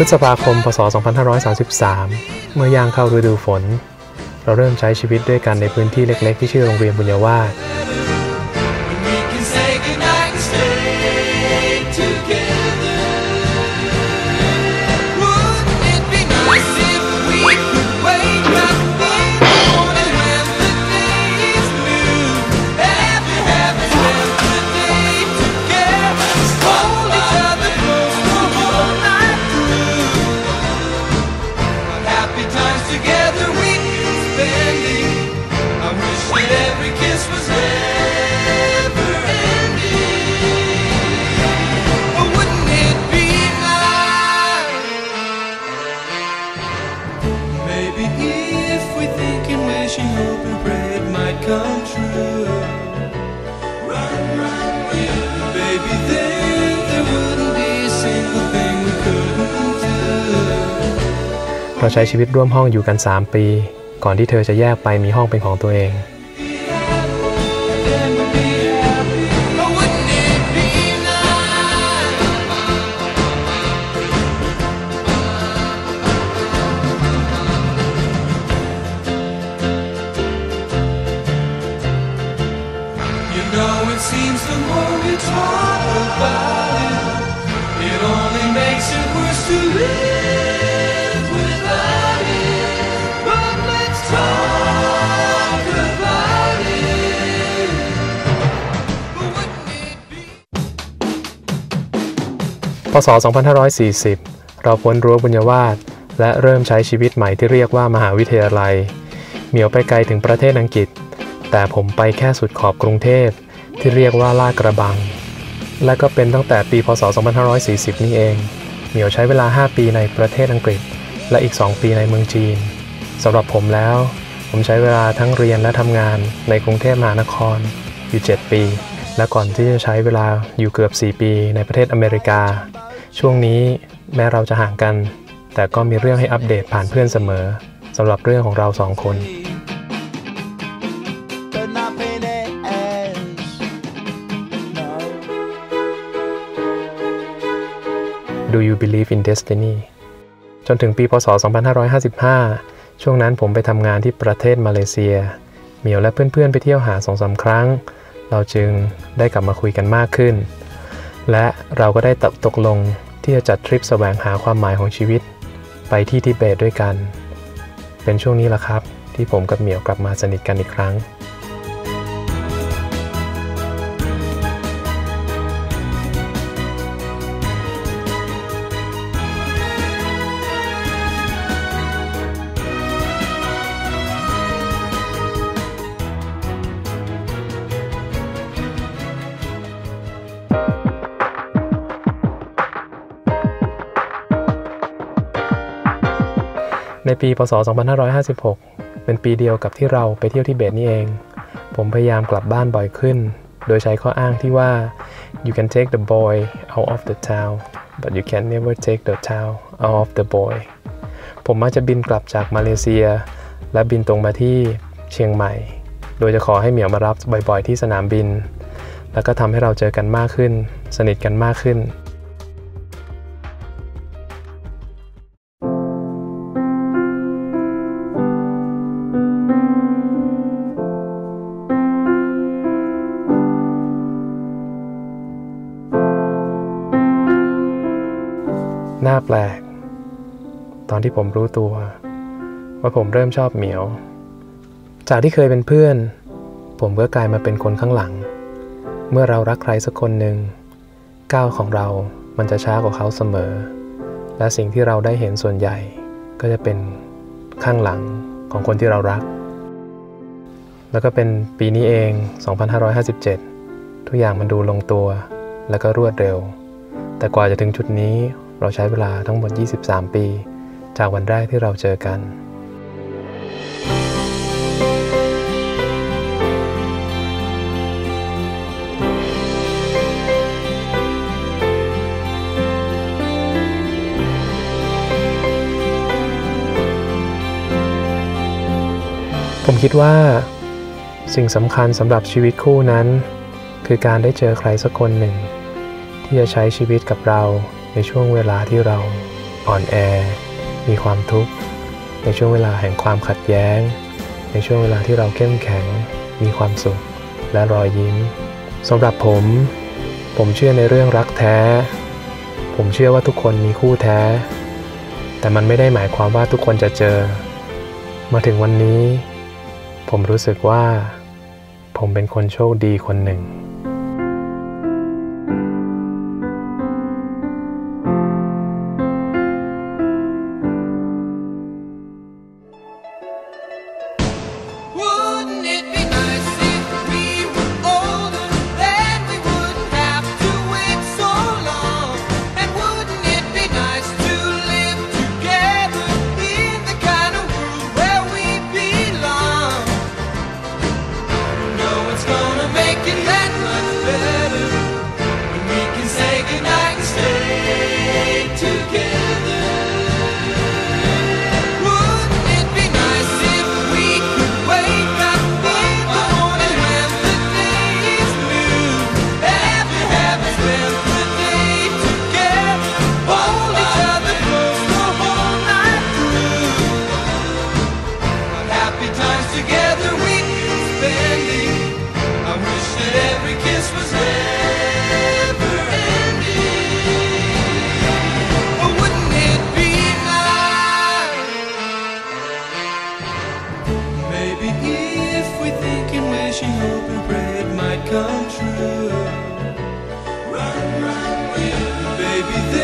พฤษภาคม พ.ศ. 2533 เมื่อย่างเข้าฤดูฝนเราเริ่มใช้ชีวิตด้วยกันในพื้นที่เล็กๆที่ชื่อโรงเรียนบุญยวาสเราใช้ชีวิตร่วมห้องอยู่กัน3 ปีก่อนที่เธอจะแยกไปมีห้องเป็นของตัวเองพ.ศ. 2540 เราพ้นรั้วบุญยวาสและเริ่มใช้ชีวิตใหม่ที่เรียกว่ามหาวิทยาลัยเหมียวไปไกลถึงประเทศอังกฤษแต่ผมไปแค่สุดขอบกรุงเทพที่เรียกว่าลาดกระบังและก็เป็นตั้งแต่ปีพ.ศ. 2540 นี่เองเหมียวใช้เวลา5 ปีในประเทศอังกฤษและอีก2 ปีในเมืองจีนสำหรับผมแล้วผมใช้เวลาทั้งเรียนและทำงานในกรุงเทพมหานครอยู่7 ปีและก่อนที่จะใช้เวลาอยู่เกือบ4 ปีในประเทศอเมริกาช่วงนี้แม้เราจะห่างกันแต่ก็มีเรื่องให้อัปเดตผ่านเพื่อนเสมอสำหรับเรื่องของเรา2 คน Do you believe in destiny จนถึงปีพ.ศ. 2555 ช่วงนั้นผมไปทำงานที่ประเทศมาเลเซียเหมียวและเพื่อนๆไปเที่ยวหา 2-3 ครั้งเราจึงได้กลับมาคุยกันมากขึ้นและเราก็ได้ตกลงที่จะจัดทริปแสวงหาความหมายของชีวิตไปที่ทิเบตด้วยกันเป็นช่วงนี้ล่ะครับที่ผมกับเหมียวกลับมาสนิทกันอีกครั้ง ในปีพ.ศ. 2556 เป็นปีเดียวกับที่เราไปเที่ยวทิเบตนี่เองผมพยายามกลับบ้านบ่อยขึ้นโดยใช้ข้ออ้างที่ว่า you can take the boy out of the town but you can never take the town out of the boy ผมมักจะบินกลับจากมาเลเซียและบินตรงมาที่เชียงใหม่โดยจะขอให้เหมียวมารับบ่อยๆที่สนามบินแล้วก็ทำให้เราเจอกันมากขึ้นสนิทกันมากขึ้นน่าแปลกตอนที่ผมรู้ตัวว่าผมเริ่มชอบเหมียวจากที่เคยเป็นเพื่อนผมก็กลายมาเป็นคนข้างหลังเมื่อเรารักใครสักคนหนึ่งก้าวของเรามันจะช้ากว่าเขาเสมอและสิ่งที่เราได้เห็นส่วนใหญ่ ก็จะเป็นข้างหลังของคนที่เรารักแล้วก็เป็นปีนี้เอง 2557 ทุกอย่างมันดูลงตัวแล้วก็รวดเร็วแต่กว่าจะถึงจุดนี้เราใช้เวลาทั้งหมด23 ปีจากวันแรกที่เราเจอกันผมคิดว่าสิ่งสำคัญสำหรับชีวิตคู่นั้นคือการได้เจอใครสักคนหนึ่งที่จะใช้ชีวิตกับเราในช่วงเวลาที่เราอ่อนแอมีความทุกข์ในช่วงเวลาแห่งความขัดแย้งในช่วงเวลาที่เราเข้มแข็งมีความสุขและรอยยิ้มสำหรับผมเชื่อในเรื่องรักแท้ผมเชื่อว่าทุกคนมีคู่แท้แต่มันไม่ได้หมายความว่าทุกคนจะเจอมาถึงวันนี้ผมรู้สึกว่าผมเป็นคนโชคดีคนหนึ่งCome true. Run, run, baby.